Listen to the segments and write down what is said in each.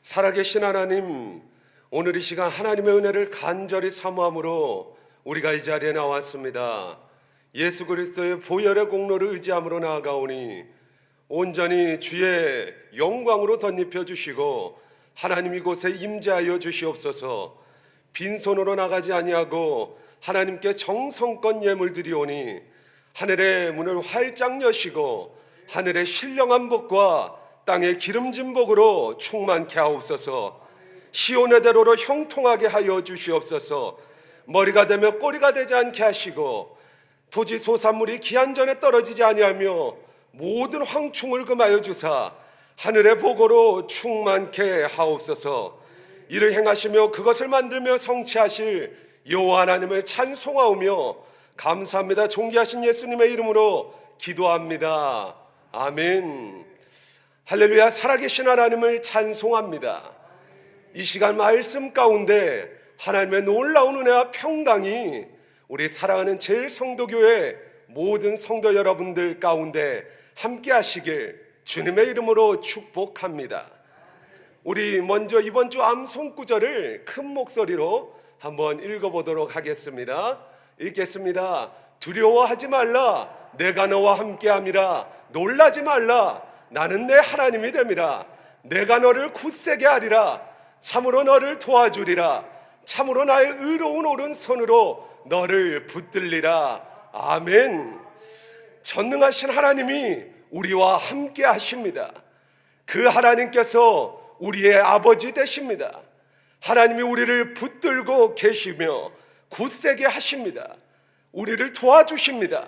살아계신 하나님, 오늘 이 시간 하나님의 은혜를 간절히 사모함으로 우리가 이 자리에 나왔습니다. 예수 그리스도의 보혈의 공로를 의지함으로 나아가오니 온전히 주의 영광으로 덧입혀 주시고 하나님 이곳에 임재하여 주시옵소서. 빈손으로 나가지 아니하고 하나님께 정성껏 예물 드리오니 하늘의 문을 활짝 여시고 하늘의 신령한 복과 땅의 기름진 복으로 충만케 하옵소서. 시온의 대로로 형통하게 하여 주시옵소서. 머리가 되며 꼬리가 되지 않게 하시고 토지 소산물이 기한 전에 떨어지지 아니하며 모든 황충을 금하여 주사 하늘의 복으로 충만케 하옵소서. 이를 행하시며 그것을 만들며 성취하실 여호와 하나님을 찬송하오며 감사합니다. 존귀하신 예수님의 이름으로 기도합니다. 아멘. 할렐루야. 살아계신 하나님을 찬송합니다. 이 시간 말씀 가운데 하나님의 놀라운 은혜와 평강이 우리 사랑하는 제일성도교회 모든 성도 여러분들 가운데 함께 하시길 주님의 이름으로 축복합니다. 우리 먼저 이번 주 암송 구절을 큰 목소리로 한번 읽어보도록 하겠습니다. 읽겠습니다. 두려워하지 말라, 내가 너와 함께함이라. 놀라지 말라, 나는 내 하나님이 됨이라. 내가 너를 굳세게 하리라. 참으로 너를 도와주리라. 참으로 나의 의로운 오른손으로 너를 붙들리라. 아멘. 전능하신 하나님이 우리와 함께 하십니다. 그 하나님께서 우리의 아버지 되십니다. 하나님이 우리를 붙들고 계시며 굳세게 하십니다. 우리를 도와주십니다.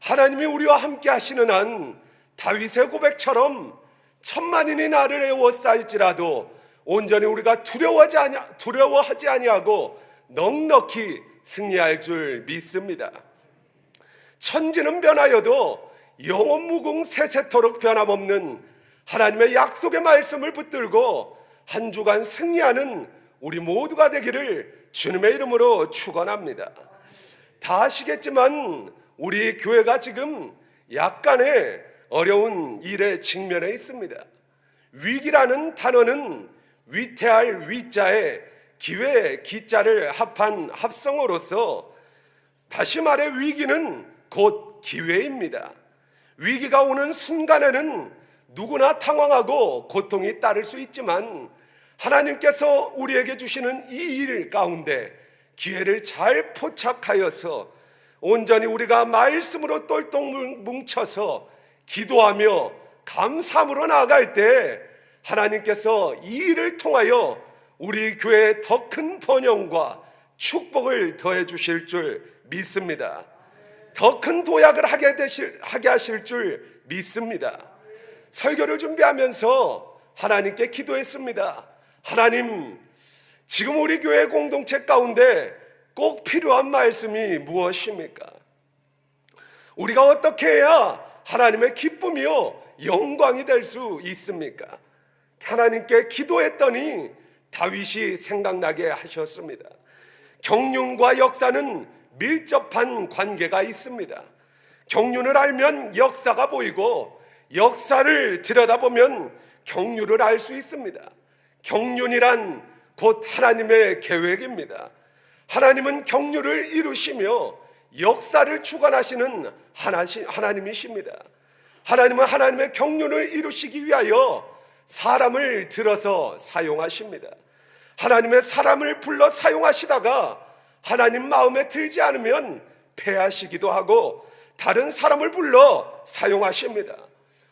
하나님이 우리와 함께 하시는 한 다윗의 고백처럼 천만인이 나를 에워쌀지라도 온전히 우리가 두려워하지 아니하고 넉넉히 승리할 줄 믿습니다. 천지는 변하여도 영원 무궁 세세토록 변함없는 하나님의 약속의 말씀을 붙들고 한 주간 승리하는 우리 모두가 되기를 주님의 이름으로 축원합니다. 다 아시겠지만 우리 교회가 지금 약간의 어려운 일에 직면해 있습니다. 위기라는 단어는 위태할 위자에 기회 기자를 합한 합성어로서 다시 말해 위기는 곧 기회입니다. 위기가 오는 순간에는 누구나 당황하고 고통이 따를 수 있지만 하나님께서 우리에게 주시는 이 일 가운데 기회를 잘 포착하여서 온전히 우리가 말씀으로 똘똘 뭉쳐서 기도하며 감사함으로 나아갈 때 하나님께서 이 일을 통하여 우리 교회에 더 큰 번영과 축복을 더해 주실 줄 믿습니다. 더 큰 도약을 하게 하실 줄 믿습니다. 설교를 준비하면서 하나님께 기도했습니다. 하나님, 지금 우리 교회 공동체 가운데 꼭 필요한 말씀이 무엇입니까? 우리가 어떻게 해야 하나님의 기쁨이요 영광이 될 수 있습니까? 하나님께 기도했더니 다윗이 생각나게 하셨습니다. 경륜과 역사는 밀접한 관계가 있습니다. 경륜을 알면 역사가 보이고 역사를 들여다보면 경륜을 알 수 있습니다. 경륜이란 곧 하나님의 계획입니다. 하나님은 경륜을 이루시며 역사를 주관하시는 하나님이십니다. 하나님은 하나님의 경륜을 이루시기 위하여 사람을 들어서 사용하십니다. 하나님의 사람을 불러 사용하시다가 하나님 마음에 들지 않으면 폐하시기도 하고 다른 사람을 불러 사용하십니다.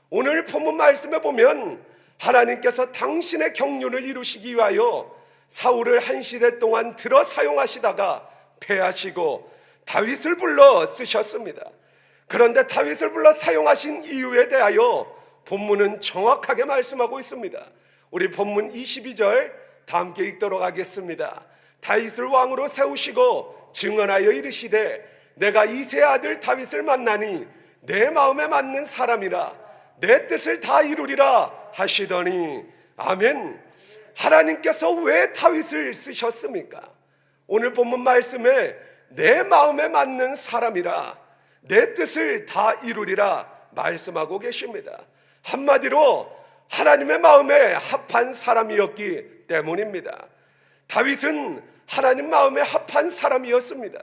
오늘 본문 말씀에 보면 하나님께서 당신의 경륜을 이루시기 위하여 사울을 한 시대 동안 들어 사용하시다가 폐하시고 다윗을 불러 쓰셨습니다. 그런데 다윗을 불러 사용하신 이유에 대하여 본문은 정확하게 말씀하고 있습니다. 우리 본문 22절 다 함께 읽도록 하겠습니다. 다윗을 왕으로 세우시고 증언하여 이르시되 내가 이새의 아들 다윗을 만나니 내 마음에 맞는 사람이라 내 뜻을 다 이루리라 하시더니 아멘. 하나님께서 왜 다윗을 쓰셨습니까? 오늘 본문 말씀에 내 마음에 맞는 사람이라 내 뜻을 다 이루리라 말씀하고 계십니다. 한마디로 하나님의 마음에 합한 합한 사람이었기 때문입니다. 다윗은 하나님 마음에 합한 사람이었습니다.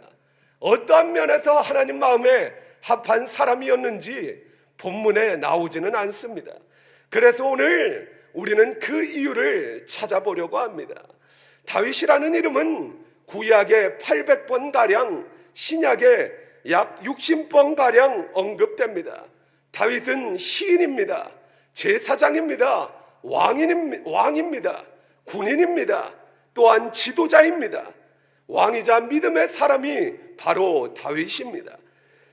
어떠한 면에서 하나님 마음에 합한 사람이었는지 본문에 나오지는 않습니다. 그래서 오늘 우리는 그 이유를 찾아보려고 합니다. 다윗이라는 이름은 구약에 800번가량, 신약에 약 60번가량 언급됩니다. 다윗은 시인입니다. 제사장입니다. 왕입니다. 군인입니다. 또한 지도자입니다. 왕이자 믿음의 사람이 바로 다윗입니다.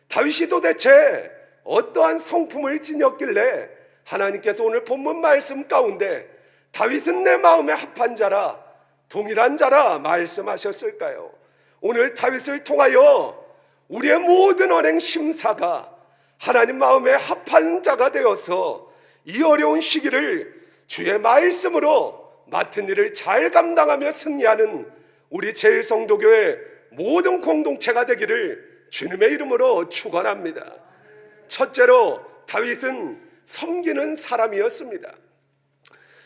다윗이 도대체 어떠한 성품을 지녔길래 하나님께서 오늘 본문 말씀 가운데 다윗은 내 마음에 합한 자라, 동일한 자라 말씀하셨을까요? 오늘 다윗을 통하여 우리의 모든 언행 심사가 하나님 마음에 합한 자가 되어서 이 어려운 시기를 주의 말씀으로 맡은 일을 잘 감당하며 승리하는 우리 제일성도교회 모든 공동체가 되기를 주님의 이름으로 축원합니다. 첫째로 다윗은 섬기는 사람이었습니다.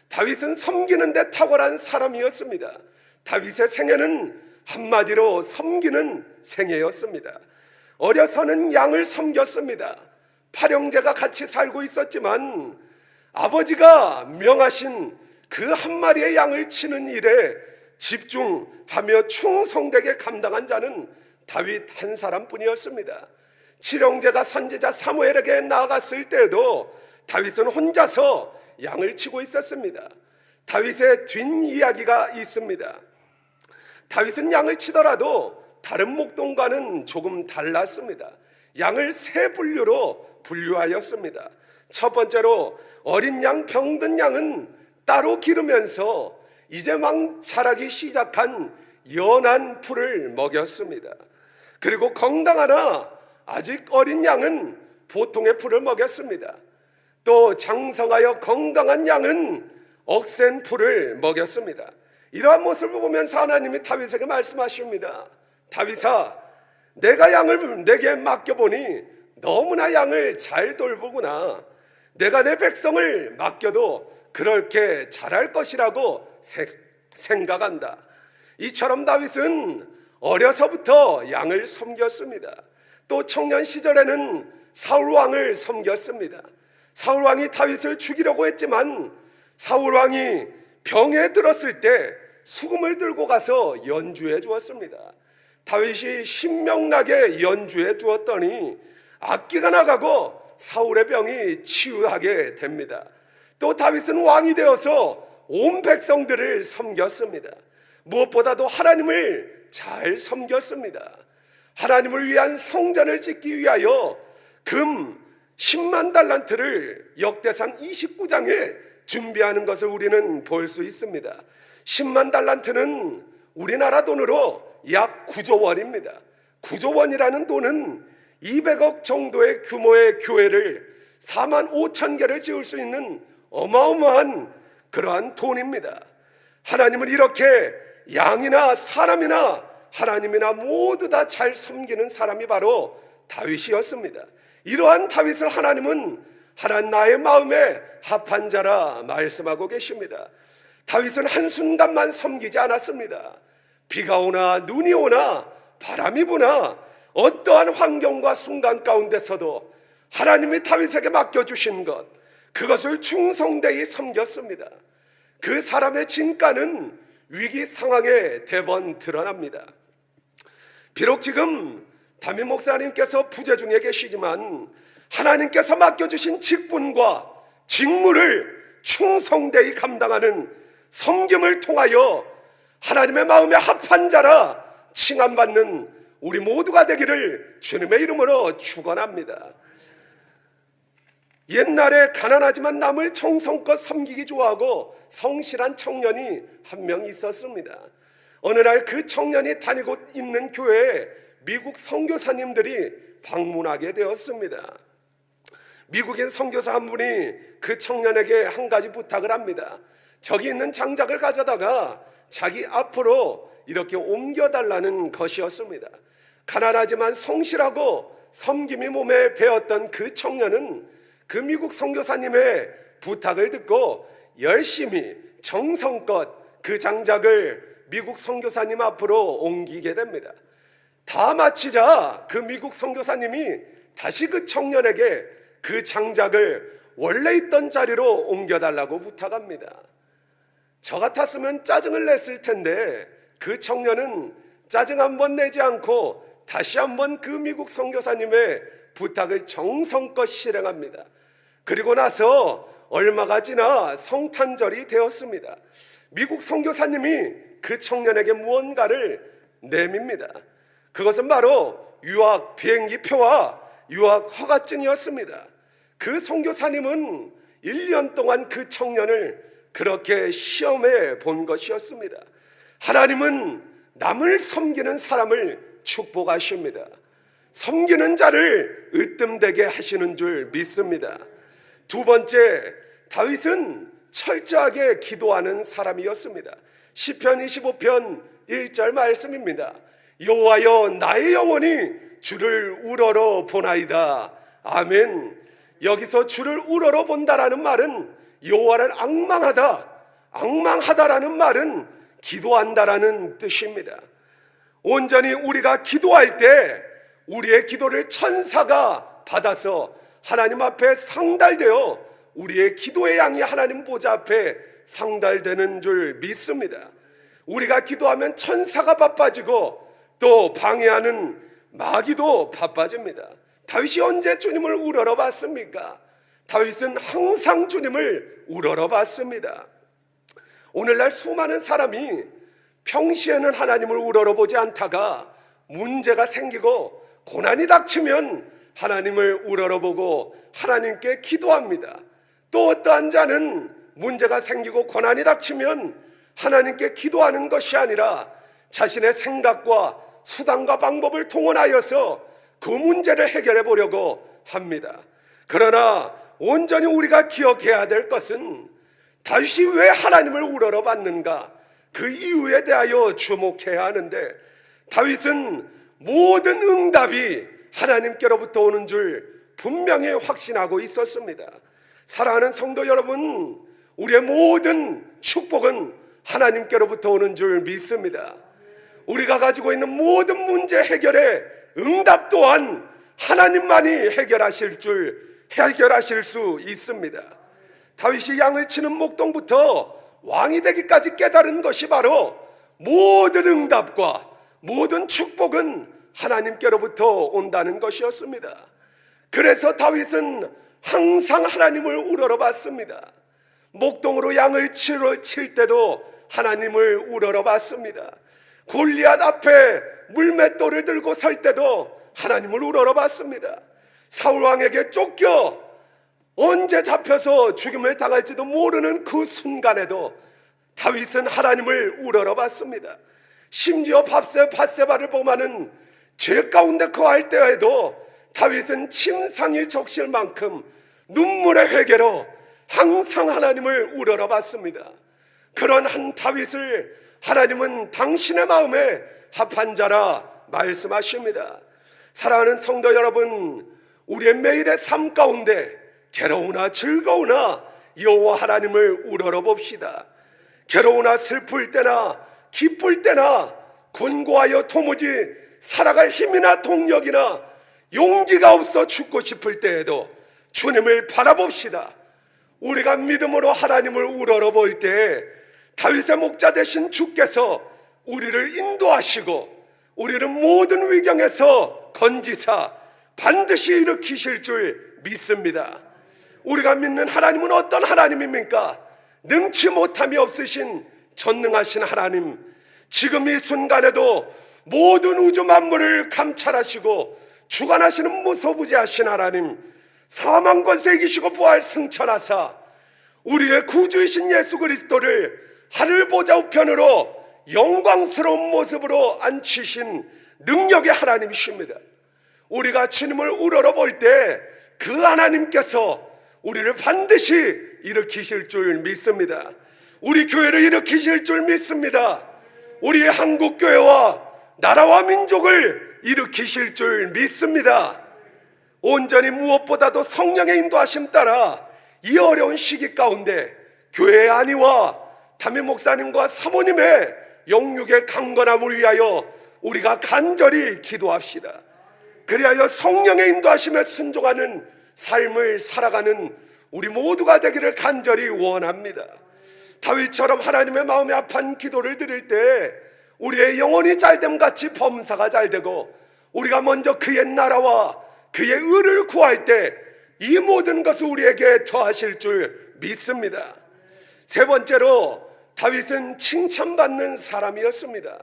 다윗은 섬기는 데 탁월한 사람이었습니다. 다윗의 생애는 한마디로 섬기는 생애였습니다. 어려서는 양을 섬겼습니다. 팔형제가 같이 살고 있었지만 아버지가 명하신 그 한 마리의 양을 치는 일에 집중하며 충성되게 감당한 자는 다윗 한 사람뿐이었습니다. 칠형제가 선지자 사무엘에게 나아갔을 때에도 다윗은 혼자서 양을 치고 있었습니다. 다윗의 뒷이야기가 있습니다. 다윗은 양을 치더라도 다른 목동과는 조금 달랐습니다. 양을 세 분류로 분류하였습니다. 첫 번째로 어린 양, 병든 양은 따로 기르면서 이제 막 자라기 시작한 연한 풀을 먹였습니다. 그리고 건강하나 아직 어린 양은 보통의 풀을 먹였습니다. 또 장성하여 건강한 양은 억센 풀을 먹였습니다. 이러한 모습을 보면서 하나님이 다윗에게 말씀하십니다. 다윗아, 내가 양을 내게 맡겨보니 너무나 양을 잘 돌보구나. 내가 내 백성을 맡겨도 그렇게 잘할 것이라고 생각한다. 이처럼 다윗은 어려서부터 양을 섬겼습니다. 또 청년 시절에는 사울왕을 섬겼습니다. 사울왕이 다윗을 죽이려고 했지만 사울왕이 병에 들었을 때 수금을 들고 가서 연주해 주었습니다. 다윗이 신명나게 연주해 주었더니 악기가 나가고 사울의 병이 치유하게 됩니다. 또 다윗은 왕이 되어서 온 백성들을 섬겼습니다. 무엇보다도 하나님을 잘 섬겼습니다. 하나님을 위한 성전을 짓기 위하여 금 10만 달란트를 역대상 29장에 준비하는 것을 우리는 볼 수 있습니다. 10만 달란트는 우리나라 돈으로 약 9조 원입니다. 9조 원이라는 돈은 200억 정도의 규모의 교회를 4만 5천 개를 지을 수 있는 어마어마한 그러한 돈입니다. 하나님을 이렇게 양이나 사람이나 하나님이나 모두 다 잘 섬기는 사람이 바로 다윗이었습니다. 이러한 다윗을 하나님은 하나님 나의 마음에 합한 자라 말씀하고 계십니다. 다윗은 한순간만 섬기지 않았습니다. 비가 오나 눈이 오나 바람이 부나 어떠한 환경과 순간 가운데서도 하나님이 다윗에게 맡겨주신 것, 그것을 충성되이 섬겼습니다. 그 사람의 진가는 위기 상황에 대번 드러납니다. 비록 지금 담임 목사님께서 부재 중에 계시지만 하나님께서 맡겨주신 직분과 직무를 충성되이 감당하는 섬김을 통하여 하나님의 마음에 합한 자라 칭함받는 우리 모두가 되기를 주님의 이름으로 축원합니다. 옛날에 가난하지만 남을 정성껏 섬기기 좋아하고 성실한 청년이 한 명 있었습니다. 어느 날 그 청년이 다니고 있는 교회에 미국 선교사님들이 방문하게 되었습니다. 미국인 선교사 한 분이 그 청년에게 한 가지 부탁을 합니다. 저기 있는 장작을 가져다가 자기 앞으로 이렇게 옮겨달라는 것이었습니다. 가난하지만 성실하고 섬김이 몸에 배었던 그 청년은 그 미국 선교사님의 부탁을 듣고 열심히 정성껏 그 장작을 미국 선교사님 앞으로 옮기게 됩니다. 다 마치자 그 미국 선교사님이 다시 그 청년에게 그 장작을 원래 있던 자리로 옮겨달라고 부탁합니다. 저 같았으면 짜증을 냈을 텐데 그 청년은 짜증 한번 내지 않고 다시 한번 그 미국 선교사님의 부탁을 정성껏 실행합니다. 그리고 나서 얼마가 지나 성탄절이 되었습니다. 미국 선교사님이 그 청년에게 무언가를 내밉니다. 그것은 바로 유학 비행기표와 유학 허가증이었습니다. 그 선교사님은 1년 동안 그 청년을 그렇게 시험해 본 것이었습니다. 하나님은 남을 섬기는 사람을 축복하십니다. 섬기는 자를 으뜸되게 하시는 줄 믿습니다. 두 번째, 다윗은 철저하게 기도하는 사람이었습니다. 시편 25편 1절 말씀입니다. 여호와여 나의 영혼이 주를 우러러 보나이다. 아멘. 여기서 주를 우러러 본다라는 말은 여호와를 앙망하다라는 말은 기도한다라는 뜻입니다. 온전히 우리가 기도할 때 우리의 기도를 천사가 받아서 하나님 앞에 상달되어 우리의 기도의 양이 하나님 보좌 앞에 상달되는 줄 믿습니다. 우리가 기도하면 천사가 바빠지고 또 방해하는 마귀도 바빠집니다. 다윗이 언제 주님을 우러러 봤습니까? 다윗은 항상 주님을 우러러 봤습니다. 오늘날 수많은 사람이 평시에는 하나님을 우러러 보지 않다가 문제가 생기고 고난이 닥치면 하나님을 우러러 보고 하나님께 기도합니다. 또 어떠한 자는 문제가 생기고 고난이 닥치면 하나님께 기도하는 것이 아니라 자신의 생각과 수단과 방법을 동원하여서 그 문제를 해결해 보려고 합니다. 그러나 온전히 우리가 기억해야 될 것은 다윗이 왜 하나님을 우러러 봤는가, 그 이유에 대하여 주목해야 하는데, 다윗은 모든 응답이 하나님께로부터 오는 줄 분명히 확신하고 있었습니다. 사랑하는 성도 여러분, 우리의 모든 축복은 하나님께로부터 오는 줄 믿습니다. 우리가 가지고 있는 모든 문제 해결의 응답 또한 하나님만이 해결하실 수 있습니다. 다윗이 양을 치는 목동부터 왕이 되기까지 깨달은 것이 바로 모든 응답과 모든 축복은 하나님께로부터 온다는 것이었습니다. 그래서 다윗은 항상 하나님을 우러러 봤습니다. 목동으로 양을 칠 때도 하나님을 우러러 봤습니다. 골리앗 앞에 물맷돌을 들고 설 때도 하나님을 우러러 봤습니다. 사울왕에게 쫓겨 언제 잡혀서 죽임을 당할지도 모르는 그 순간에도 다윗은 하나님을 우러러 봤습니다. 심지어 밧세바를 범하는 죄 가운데 거할 때에도 다윗은 침상이 적실 만큼 눈물의 회개로 항상 하나님을 우러러 봤습니다. 그런 한 다윗을 하나님은 당신의 마음에 합한 자라 말씀하십니다. 사랑하는 성도 여러분, 우리의 매일의 삶 가운데 괴로우나 즐거우나 여호와 하나님을 우러러 봅시다. 괴로우나 슬플 때나 기쁠 때나 곤고하여 도무지 살아갈 힘이나 동력이나 용기가 없어 죽고 싶을 때에도 주님을 바라봅시다. 우리가 믿음으로 하나님을 우러러 볼 때 다윗의 목자 되신 주께서 우리를 인도하시고 우리를 모든 위경에서 건지사 반드시 일으키실 줄 믿습니다. 우리가 믿는 하나님은 어떤 하나님입니까? 능치 못함이 없으신 전능하신 하나님, 지금 이 순간에도 모든 우주 만물을 감찰하시고 주관하시는 무소부지하신 하나님, 사망 권세 이기시고 부활 승천하사 우리의 구주이신 예수 그리스도를 하늘 보좌 우편으로 영광스러운 모습으로 앉히신 능력의 하나님이십니다. 우리가 주님을 우러러 볼 때 그 하나님께서 우리를 반드시 일으키실 줄 믿습니다. 우리 교회를 일으키실 줄 믿습니다. 우리의 한국교회와 나라와 민족을 일으키실 줄 믿습니다. 온전히 무엇보다도 성령의 인도하심 따라 이 어려운 시기 가운데 교회의 안위와 담임 목사님과 사모님의 영육의 강건함을 위하여 우리가 간절히 기도합시다. 그리하여 성령의 인도하심에 순종하는 삶을 살아가는 우리 모두가 되기를 간절히 원합니다. 다윗처럼 하나님의 마음에 합한 기도를 드릴 때 우리의 영혼이 잘됨 같이 범사가 잘되고, 우리가 먼저 그의 나라와 그의 의를 구할 때 이 모든 것을 우리에게 더하실 줄 믿습니다. 세 번째로, 다윗은 칭찬받는 사람이었습니다.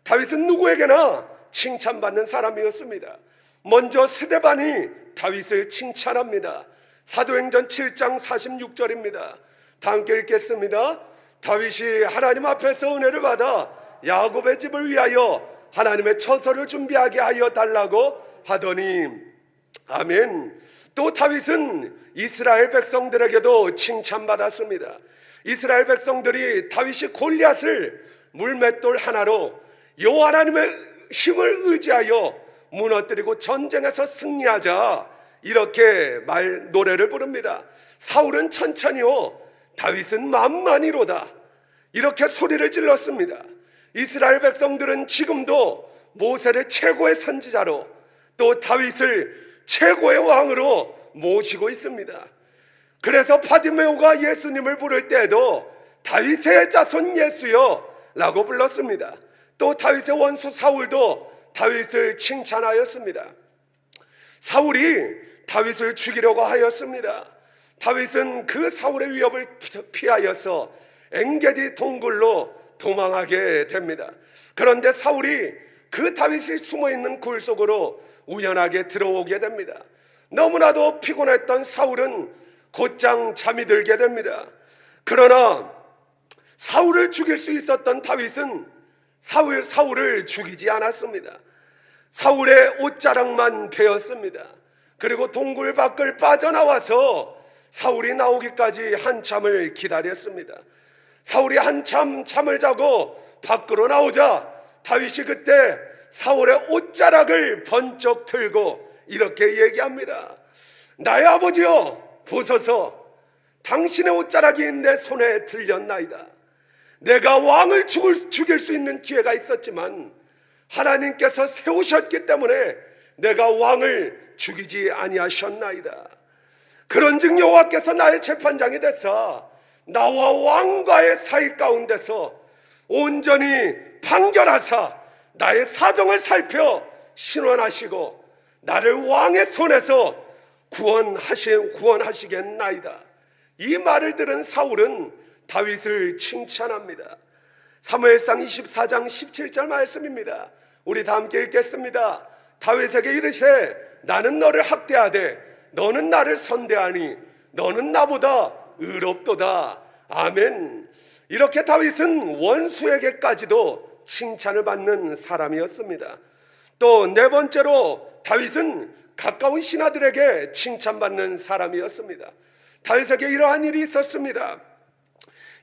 다윗은 누구에게나 칭찬받는 사람이었습니다. 먼저 스데반이 다윗을 칭찬합니다. 사도행전 7장 46절입니다. 다 함께 읽겠습니다. 다윗이 하나님 앞에서 은혜를 받아 야곱의 집을 위하여 하나님의 처소를 준비하게 하여 달라고 하더니, 아멘. 또 다윗은 이스라엘 백성들에게도 칭찬받았습니다. 이스라엘 백성들이 다윗이 골리앗을 물맷돌 하나로 여호와 하나님의 힘을 의지하여 무너뜨리고 전쟁에서 승리하자, 이렇게 노래를 부릅니다. 사울은 천천히요, 다윗은 만만히로다, 이렇게 소리를 질렀습니다. 이스라엘 백성들은 지금도 모세를 최고의 선지자로, 또 다윗을 최고의 왕으로 모시고 있습니다. 그래서 바디메오가 예수님을 부를 때에도 다윗의 자손 예수여 라고 불렀습니다. 또 다윗의 원수 사울도 다윗을 칭찬하였습니다. 사울이 다윗을 죽이려고 하였습니다. 다윗은 그 사울의 위협을 피하여서 엔게디 동굴로 도망하게 됩니다. 그런데 사울이 그 다윗이 숨어있는 굴 속으로 우연하게 들어오게 됩니다. 너무나도 피곤했던 사울은 곧장 잠이 들게 됩니다. 그러나 사울을 죽일 수 있었던 다윗은 사울을 죽이지 않았습니다. 사울의 옷자락만 베었습니다. 그리고 동굴 밖을 빠져나와서 사울이 나오기까지 한참을 기다렸습니다. 사울이 한참 잠을 자고 밖으로 나오자 다윗이 그때 사울의 옷자락을 번쩍 들고 이렇게 얘기합니다. 나의 아버지여, 보소서, 당신의 옷자락이 내 손에 들렸나이다. 내가 왕을 죽일 수 있는 기회가 있었지만 하나님께서 세우셨기 때문에 내가 왕을 죽이지 아니하셨나이다. 그런즉 여호와께서 나의 재판장이 되사 나와 왕과의 사이 가운데서 온전히 판결하사 나의 사정을 살펴 신원하시고 나를 왕의 손에서 구원하시겠나이다. 이 말을 들은 사울은 다윗을 칭찬합니다. 사무엘상 24장 17절 말씀입니다. 우리 다 함께 읽겠습니다. 다윗에게 이르시되 나는 너를 학대하되 너는 나를 선대하니 너는 나보다 의롭도다. 아멘. 이렇게 다윗은 원수에게까지도 칭찬을 받는 사람이었습니다. 또 네 번째로, 다윗은 가까운 신하들에게 칭찬받는 사람이었습니다. 다윗에게 이러한 일이 있었습니다.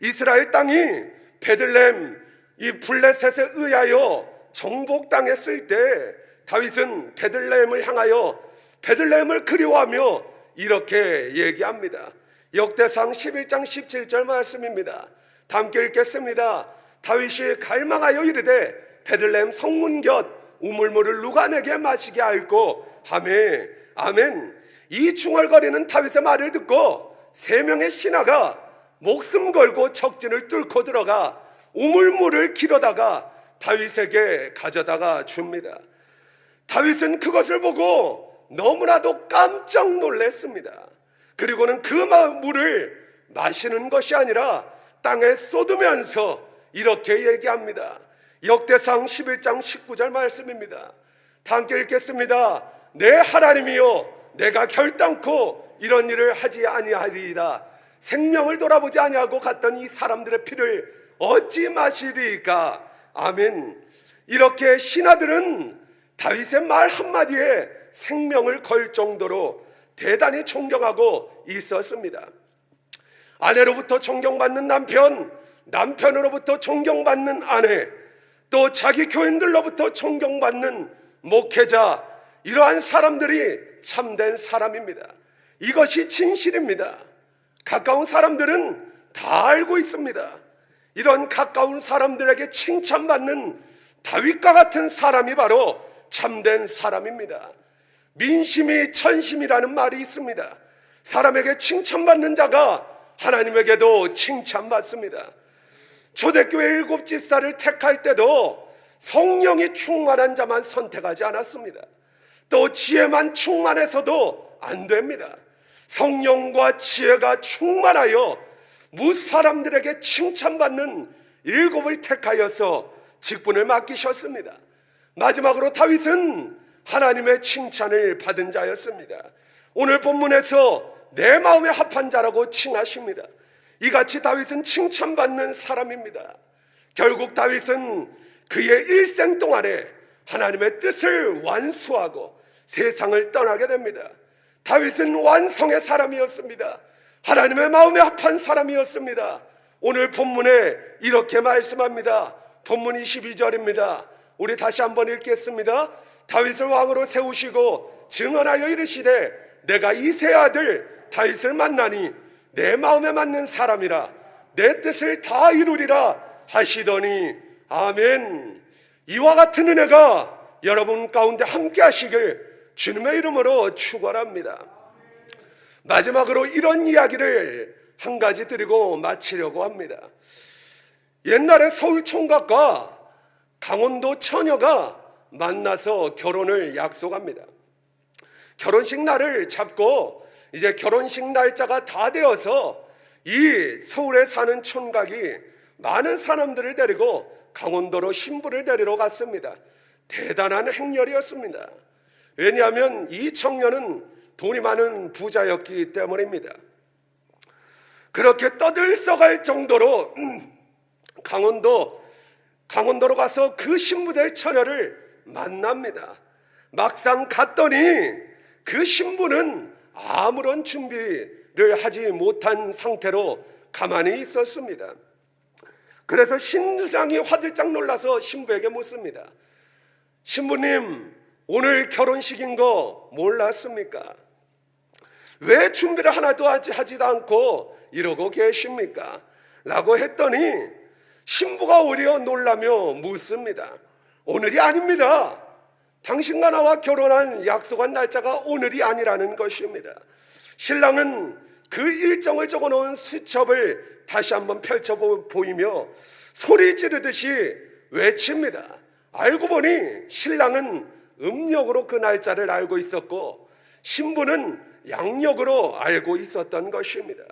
이스라엘 땅이 베들레헴 이 블레셋에 의하여 정복당했을 때 다윗은 베들레헴을 향하여 베들레헴을 그리워하며 이렇게 얘기합니다. 역대상 11장 17절 말씀입니다. 다 함께 읽겠습니다. 다윗이 갈망하여 이르되 베들레헴 성문 곁 우물물을 누가 내게 마시게 할꼬 하매. 아멘. 이 중얼거리는 다윗의 말을 듣고 3명의 신하가 목숨 걸고 적진을 뚫고 들어가 우물물을 길어다가 다윗에게 가져다가 줍니다. 다윗은 그것을 보고 너무나도 깜짝 놀랐습니다. 그리고는 그 물을 마시는 것이 아니라 땅에 쏟으면서 이렇게 얘기합니다. 역대상 11장 19절 말씀입니다. 다 함께 읽겠습니다. 내 하나님이여, 내가 결단코 이런 일을 하지 아니하리이다. 생명을 돌아보지 아니하고 갔던 이 사람들의 피를 어찌 마시리까. 아멘. 이렇게 신하들은 다윗의 말 한마디에 생명을 걸 정도로 대단히 존경하고 있었습니다. 아내로부터 존경받는 남편, 남편으로부터 존경받는 아내, 또 자기 교인들로부터 존경받는 목회자, 이러한 사람들이 참된 사람입니다. 이것이 진실입니다. 가까운 사람들은 다 알고 있습니다. 이런 가까운 사람들에게 칭찬받는 다윗과 같은 사람이 바로 참된 사람입니다. 민심이 천심이라는 말이 있습니다. 사람에게 칭찬받는 자가 하나님에게도 칭찬받습니다. 초대교회 7 집사를 택할 때도 성령이 충만한 자만 선택하지 않았습니다. 또 지혜만 충만해서도 안 됩니다. 성령과 지혜가 충만하여 무사람들에게 칭찬받는 7을 택하여서 직분을 맡기셨습니다. 마지막으로 다윗은 하나님의 칭찬을 받은 자였습니다. 오늘 본문에서 내 마음에 합한 자라고 칭하십니다. 이같이 다윗은 칭찬받는 사람입니다. 결국 다윗은 그의 일생 동안에 하나님의 뜻을 완수하고 세상을 떠나게 됩니다. 다윗은 완성의 사람이었습니다. 하나님의 마음에 합한 사람이었습니다. 오늘 본문에 이렇게 말씀합니다. 본문 22절입니다. 우리 다시 한번 읽겠습니다. 다윗을 왕으로 세우시고 증언하여 이르시되 내가 이새의 아들 다윗을 만나니 내 마음에 맞는 사람이라 내 뜻을 다 이루리라 하시더니 아멘. 이와 같은 은혜가 여러분 가운데 함께 하시길 주님의 이름으로 축원합니다. 마지막으로 이런 이야기를 한 가지 드리고 마치려고 합니다. 옛날에 서울 총각과 강원도 처녀가 만나서 결혼을 약속합니다. 결혼식 날을 잡고 이제 결혼식 날짜가 다 되어서 이 서울에 사는 총각이 많은 사람들을 데리고 강원도로 신부를 데리러 갔습니다. 대단한 행렬이었습니다. 왜냐하면 이 청년은 돈이 많은 부자였기 때문입니다. 그렇게 떠들썩할 정도로 강원도로 가서 그 신부될 처녀를 만납니다. 막상 갔더니 그 신부는 아무런 준비를 하지 못한 상태로 가만히 있었습니다. 그래서 신부장이 화들짝 놀라서 신부에게 묻습니다. 신부님, 오늘 결혼식인 거 몰랐습니까? 왜 준비를 하나도 하지도 않고 이러고 계십니까? 라고 했더니 신부가 오히려 놀라며 묻습니다. 오늘이 아닙니다. 당신과 나와 결혼한 약속한 날짜가 오늘이 아니라는 것입니다. 신랑은 그 일정을 적어놓은 수첩을 다시 한번 펼쳐 보이며 소리 지르듯이 외칩니다. 알고 보니 신랑은 음력으로 그 날짜를 알고 있었고 신부는 양력으로 알고 있었던 것입니다.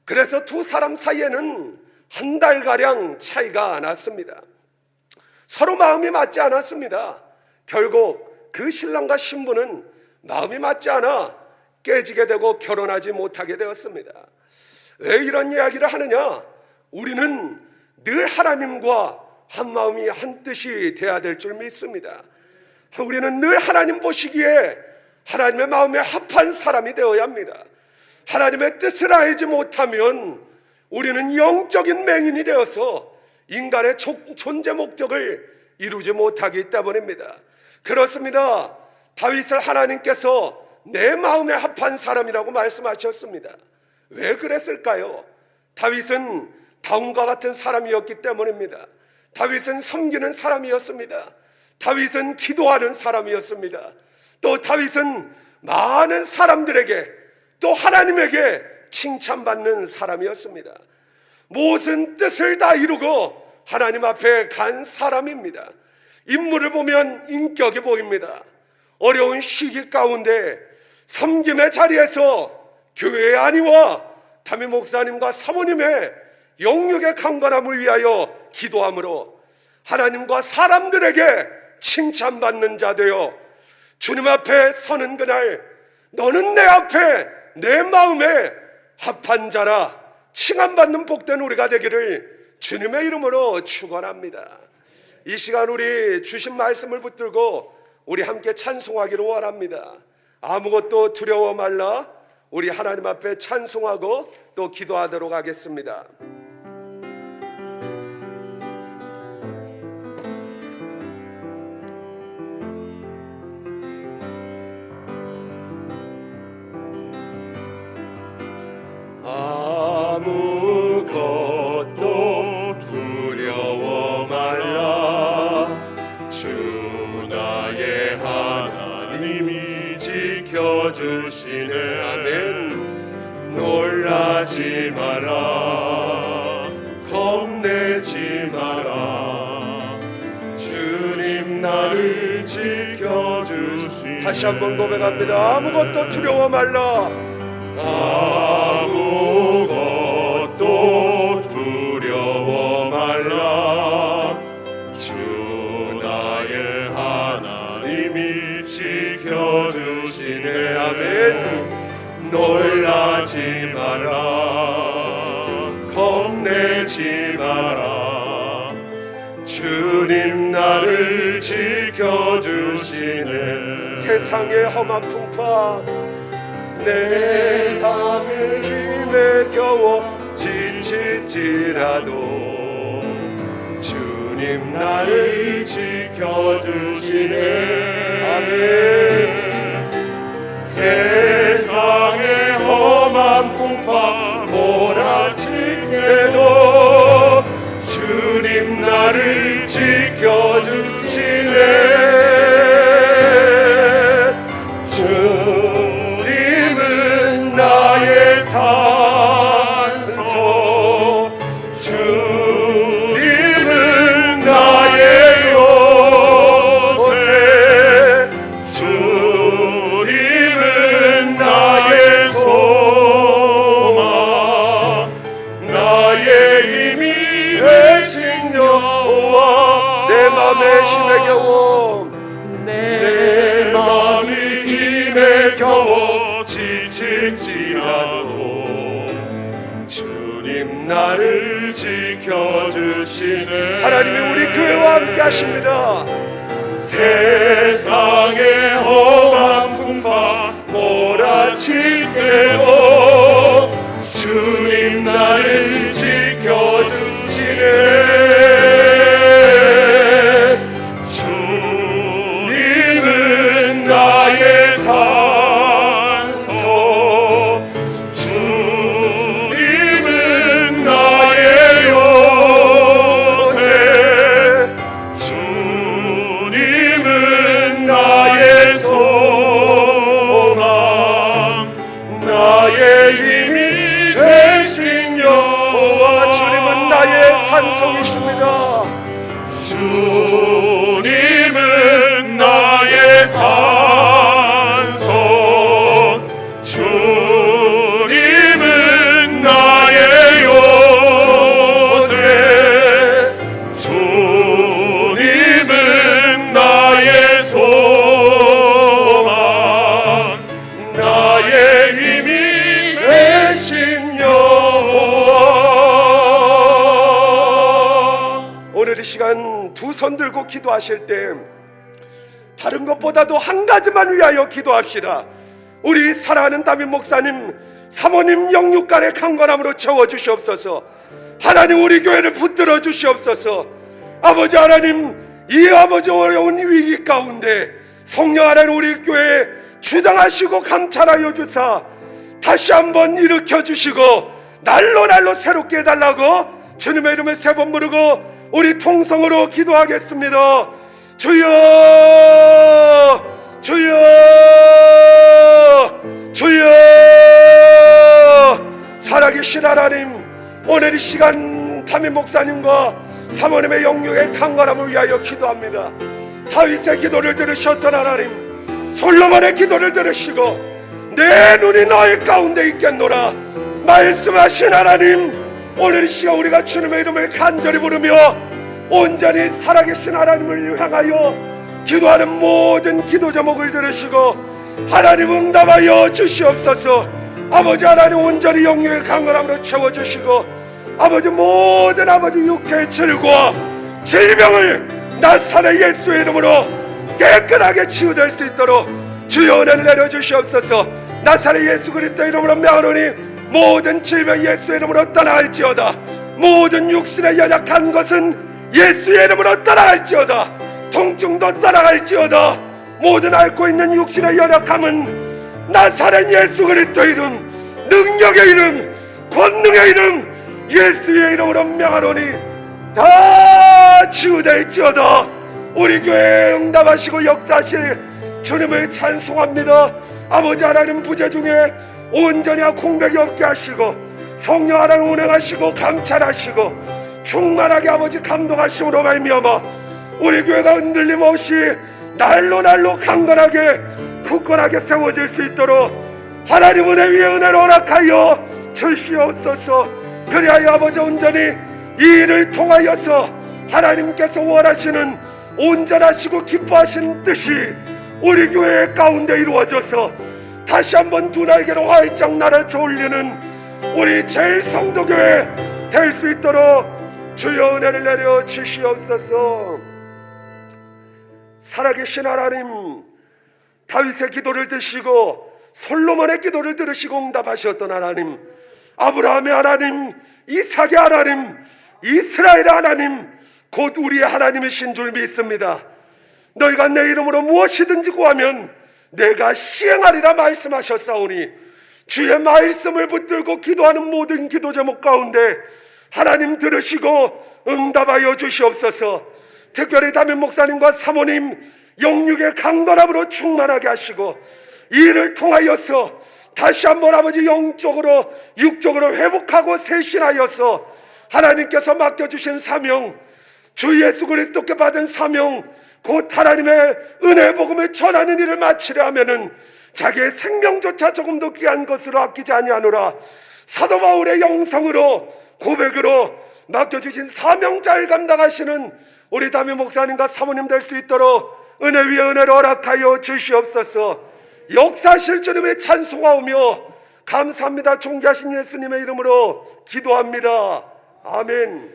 그래서 두 사람 사이에는 한 달가량 차이가 났습니다. 서로 마음이 맞지 않았습니다. 결국 그 신랑과 신부는 마음이 맞지 않아 깨지게 되고 결혼하지 못하게 되었습니다. 왜 이런 이야기를 하느냐? 우리는 늘 하나님과 한 마음이 한 뜻이 돼야 될 줄 믿습니다. 우리는 늘 하나님 보시기에 하나님의 마음에 합한 사람이 되어야 합니다. 하나님의 뜻을 알지 못하면 우리는 영적인 맹인이 되어서 인간의 존재 목적을 이루지 못하기 때문입니다. 그렇습니다. 다윗을 하나님께서 내 마음에 합한 사람이라고 말씀하셨습니다. 왜 그랬을까요? 다윗은 다윗과 같은 사람이었기 때문입니다. 다윗은 섬기는 사람이었습니다. 다윗은 기도하는 사람이었습니다. 또 다윗은 많은 사람들에게 또 하나님에게 칭찬받는 사람이었습니다. 모든 뜻을 다 이루고 하나님 앞에 간 사람입니다. 인물을 보면 인격이 보입니다. 어려운 시기 가운데 섬김의 자리에서 교회의 안위와 담임 목사님과 사모님의 영육의 강건함을 위하여 기도함으로 하나님과 사람들에게 칭찬받는 자 되어 주님 앞에 서는 그날 너는 내 앞에 내 마음에 합한 자라 칭함받는 복된 우리가 되기를 주님의 이름으로 축원합니다. 이 시간 우리 주신 말씀을 붙들고 우리 함께 찬송하기를 원합니다. 아무것도 두려워 말라. 우리 하나님 앞에 찬송하고 또 기도하도록 하겠습니다. 아무 놀라지 마라 겁내지 마라 주님 나를 지켜주시. 다시 한번 고백합니다. 아무것도 두려워 말라. 아무것도 두려워 말라 주 나의 하나님이 지켜주시네. 아멘. 놀라지 마라 겁내지 마라 주님 나를 지켜주시네. 세상의 험한 풍파 내 삶의 힘에 겨워 지칠지라도 주님 나를 지켜주시네. 아멘. 세상의 험한 풍파 몰아칠 때도 주님 나를 지켜주시네. 주님은 나의 산소 주님은 나의 요새 주님은 나의 소망 나의 힘이 되신 여호와. 내 맘의 힘에 겨워 내 맘이 힘에 겨워 지칠지라도 주님 나를 지켜주시네. 하나님이 우리 교회와 함께 하십니다. 세상의 험한 풍파 몰아칠 때도 주님 나를 지켜주시네. 주님은 나의 산소 주님은 나의 요새 주님은 나의 소망 나의 힘이 되신 여호와. 주님은 나의 산성이십니다. 주님은 나의 산소 주님은 나의 요새 주님은 나의 소망 나의 힘이 되신 여호와. 오늘 이 시간 두 손 들고 기도하실 때 다른 것보다도 한 가지만 위하여 기도합시다. 우리 사랑하는 담임 목사님 사모님 영육간의 강건함으로 채워주시옵소서. 하나님 우리 교회를 붙들어 주시옵소서. 아버지 하나님 이 아버지 어려운 위기 가운데 성령 하나님 우리 교회에 주장하시고 감찰하여 주사 다시 한번 일으켜 주시고 날로 새롭게 해달라고 주님의 이름을 세 번 부르고 우리 통성으로 기도하겠습니다. 주여 주여 주여. 살아계신 하나님 오늘 이 시간 담임 목사님과 사모님의 영육의 강건함을 위하여 기도합니다. 다윗의 기도를 들으셨던 하나님 솔로몬의 기도를 들으시고 내 눈이 너희 가운데 있겠노라 말씀하신 하나님 오늘 이 시간 우리가 주님의 이름을 간절히 부르며 온전히 살아계신 하나님을 향하여 기도하는 모든 기도 제목을 들으시고 하나님 응답하여 주시옵소서. 아버지 하나님 온전히 영육의 강건함으로 채워주시고 아버지 모든 아버지 육체의 질과 질병을 나사렛 예수의 이름으로 깨끗하게 치유될 수 있도록 주여 은혜를 내려주시옵소서. 나사렛 예수 그리스도의 이름으로 명하노니 모든 질병 예수의 이름으로 떠나갈지어다. 모든 육신의 연약한 것은 예수의 이름으로 떠나갈지어다. 통증도 떠나갈지어다. 모든 앓고 있는 육신의 연약함은 나사렛 예수 그리스도의 이름 능력의 이름 권능의 이름 예수의 이름으로 명하노니 다 치유될지어다. 우리 교회에 응답하시고 역사하실 주님을 찬송합니다. 아버지 하나님 부재 중에 온전히 공백이 없게 하시고 성령 하나님 운행하시고 감찰하시고 충만하게 아버지 감동하심으로 말미암아 우리 교회가 흔들림 없이 날로 강건하게 굳건하게 세워질 수 있도록 하나님 은혜 위에 은혜를 허락하여 주시옵소서. 그리하여 아버지 온전히 이 일을 통하여서 하나님께서 원하시는 온전하시고 기뻐하시는 뜻이 우리 교회 가운데 이루어져서 다시 한번 두 날개로 활짝 날아쳐 올리는 우리 제일 성도교회 될 수 있도록 주여 은혜를 내려 주시옵소서. 살아계신 하나님, 다윗의 기도를 드시고 솔로몬의 기도를 들으시고 응답하셨던 하나님, 아브라함의 하나님, 이삭의 하나님, 이스라엘의 하나님, 곧 우리의 하나님이신 줄 믿습니다. 너희가 내 이름으로 무엇이든지 구하면 내가 시행하리라 말씀하셨사오니 주의 말씀을 붙들고 기도하는 모든 기도 제목 가운데 하나님 들으시고 응답하여 주시옵소서. 특별히 담임 목사님과 사모님 영육의 강건함으로 충만하게 하시고 이 일을 통하여서 다시 한번 아버지 영적으로 육적으로 회복하고 쇄신하여서 하나님께서 맡겨주신 사명, 주 예수 그리스도께 받은 사명, 곧 하나님의 은혜 복음을 전하는 일을 마치려 하면은 자기의 생명조차 조금도 귀한 것으로 아끼지 아니하노라. 사도 바울의 영성으로 고백으로 맡겨주신 사명자를 감당하시는 우리 담임 목사님과 사모님 될 수 있도록 은혜 위에 은혜를 허락하여 주시옵소서. 역사하실 주님의 찬송하오며 감사합니다. 존귀하신 예수님의 이름으로 기도합니다. 아멘.